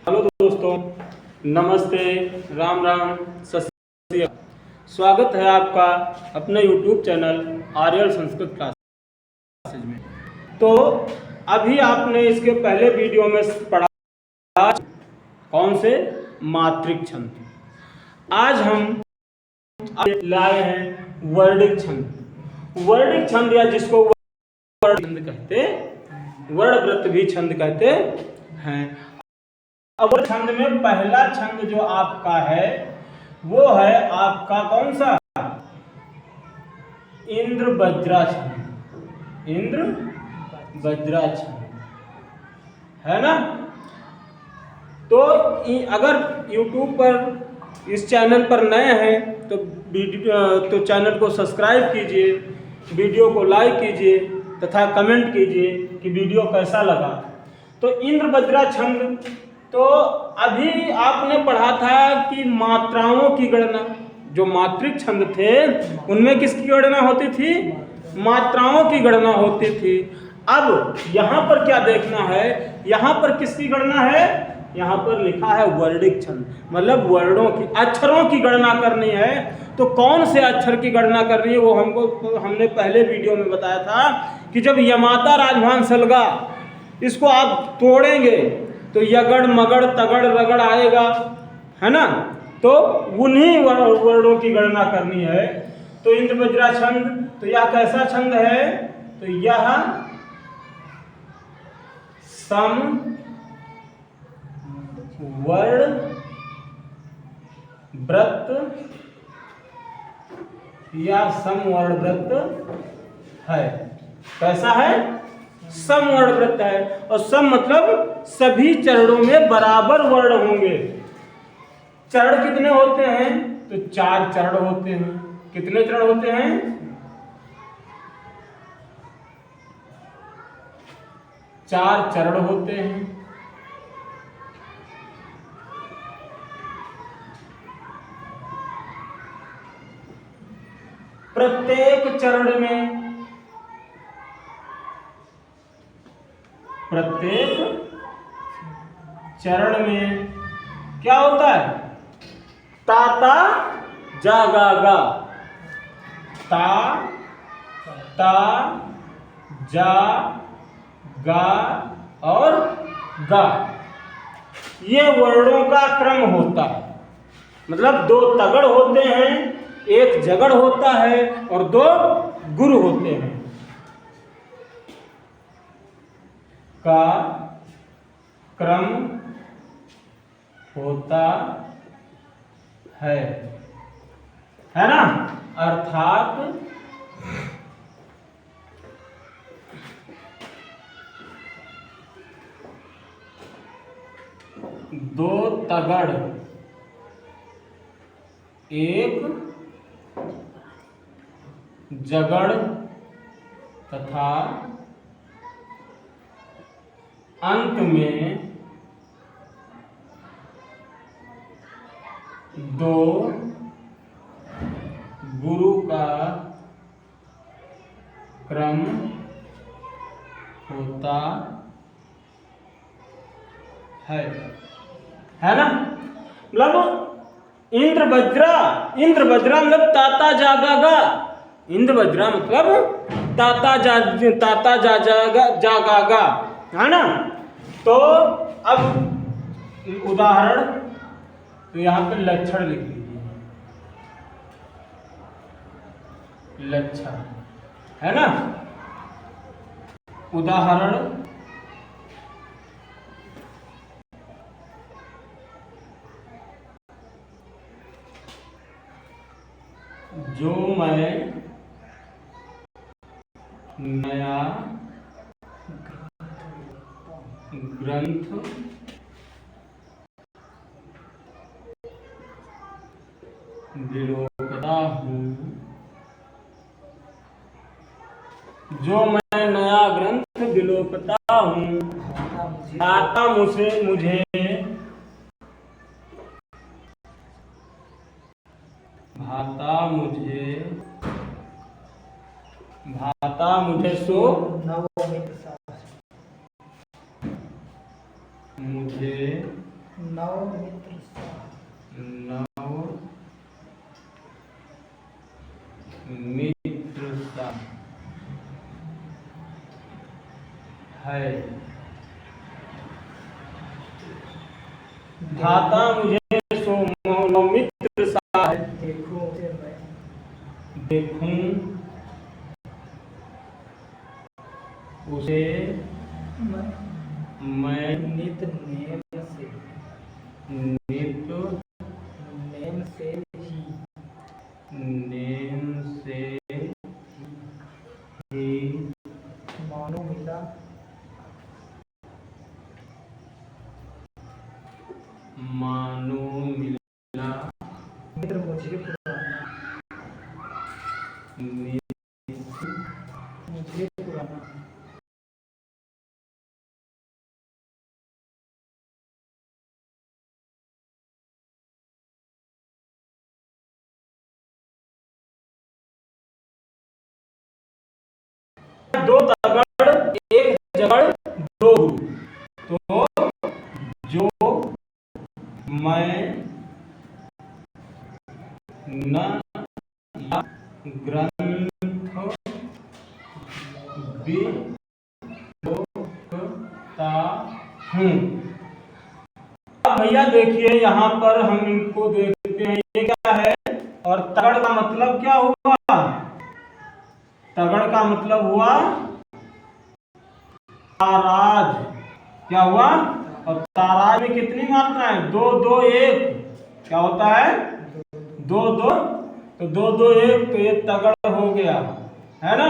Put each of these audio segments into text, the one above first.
Hello दोस्तों, नमस्ते, राम राम, सत श्री अकाल। स्वागत है आपका अपने YouTube चैनल आर्यल संस्कृत क्लासेज में। तो अभी आपने इसके पहले वीडियो में पढ़ा कौन से मात्रिक छंद। आज हम लाए हैं वर्णिक छंद। वर्णिक छंद या जिसको वर्ण छंद कहते, वर्णव्रत भी छंद कहते हैं। अब छंद में पहला छंद जो आपका है वो है आपका कौन सा? इंद्र वज्रा छंद। इंद्र वज्रा छंद है ना। तो अगर YouTube पर इस चैनल पर नए हैं तो चैनल को सब्सक्राइब कीजिए, वीडियो को लाइक कीजिए तथा कमेंट कीजिए कि वीडियो कैसा लगा। तो इंद्र वज्रा छंद, तो अभी आपने पढ़ा था कि मात्राओं की गणना, जो मात्रिक छंद थे उनमें किसकी गणना होती थी? मात्राओं की गणना होती थी। अब यहाँ पर क्या देखना है? यहाँ पर किसकी गणना है? यहाँ पर लिखा है वर्णिक छंद, मतलब वर्णों की, अक्षरों की गणना करनी है। तो कौन से अक्षर की गणना करनी है वो हमने पहले वीडियो में बताया था कि जब यमाता राजभान सलगा इसको आप तोड़ेंगे तो यगड़ मगड़ तगड़ रगड़ आएगा, है ना। तो उन्हीं वर्णों की गणना करनी है। तो इंद्र वज्रा छंद, तो यह कैसा छंद है? तो यह सम वर्ण व्रत या समवर्ण व्रत है। कैसा है? समवर्ण व्रत है। और सम मतलब सभी चरणों में बराबर वर्ण होंगे। चरण कितने होते हैं? तो 4 चरण होते हैं। कितने चरण होते हैं? 4 चरण होते हैं। प्रत्येक चरण में क्या होता है? ताता जा गा गा, ता ता जा गा और गा, ये वर्णों का क्रम होता है। मतलब 2 तगड़ होते हैं, 1 जगड़ होता है और 2 गुरु होते हैं। का क्रम होता है ना। अर्थात दो तगड़ 1 जगड़ तथा अंत में 2 गुरु का क्रम होता है ना। मतलब इंद्र वज्रा मतलब ताता जागागा। इंद्र वज्रा मतलब ताता जागागा, है ना। तो अब उदाहरण, तो यहाँ पे लक्षण लिख लीजिए। लक्षण है ना। उदाहरण, जो मैं नया ग्रंथ विलोकता हूँ, जो मैं नया ग्रंथ विलोकता हूँ, भाता मुझे सो मुझे नवमित्र सा। नवमित्र सा है। धाता मुझे सो नवमित्र सा है। देखूं उसे मैं, देखूं उसे मैं नित नेम से, नित नेम से ही, नेम से ही मानो मिला, मानो मिला, मित्र मुझे पुराना, मुझे पुराना। दो तगड़ एक जगड़ दो गुरु। तो जो मैं न या ग्रंथ विलोकता हूँ। अब भैया देखिए यहाँ पर हम इनको देखते हैं, ये क्या है और तगड़ का मतलब क्या हुआ? तगड़ का मतलब हुआ ताराज। क्या हुआ? और ताराज में कितनी मात्राएं? दो दो एक। क्या होता है? दो दो। तो दो दो एक, तो ये तगड़ हो गया, है ना।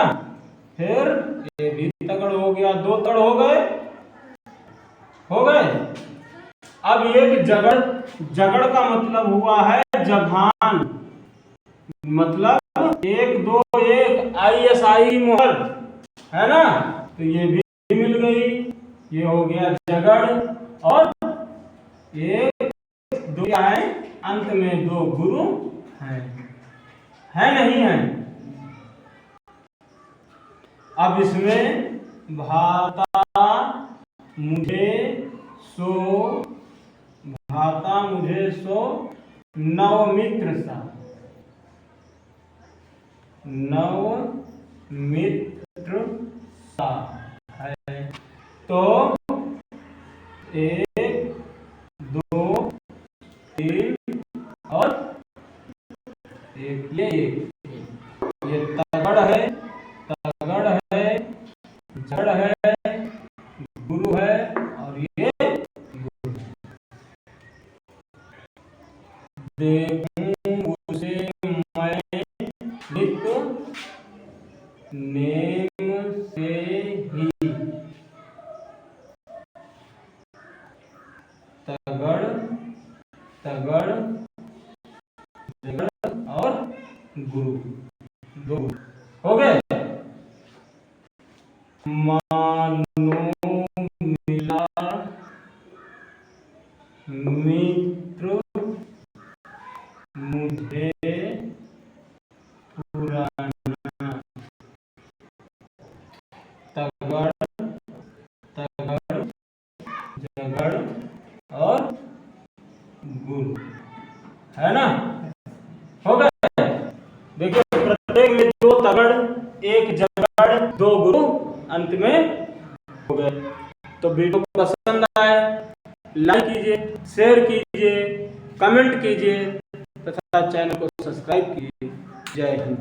फिर ये भी तगड़ हो गया, दो तगड़ हो गए, हो गए। अब एक जगड़, जगड़ का मतलब हुआ है जभान, मतलब एक दो एक, ISI मोहर, है ना। तो ये भी मिल गई, ये हो गया जगड़। और एक दो क्या है? अंत में दो गुरु है नहीं है? अब इसमें भाता मुझे सो, भाता मुझे सो नवमित्र सा, नवमित्र सा है। तो एक दो तीन और एक, ये तगड़ है, तगड़ है, जड़ है, गुरु है, और ये गुरु। देखूं उसे मैं नित नेम से ही, तगड़ तगड़ जगड़ और गुरु, दो हो गए। मानो मिला मित्र मुझे पुराना, तगड़ तगड़ जगड़ और गुरु, है ना। हो गए। देखिए प्रत्येक में दो तगड़ एक जगड़ दो गुरु, अंत में हो गए। तो वीडियो पसंद आए लाइक कीजिए, शेयर कीजिए, कमेंट कीजिए तथा चैनल को सब्सक्राइब कीजिए। जय हिंद।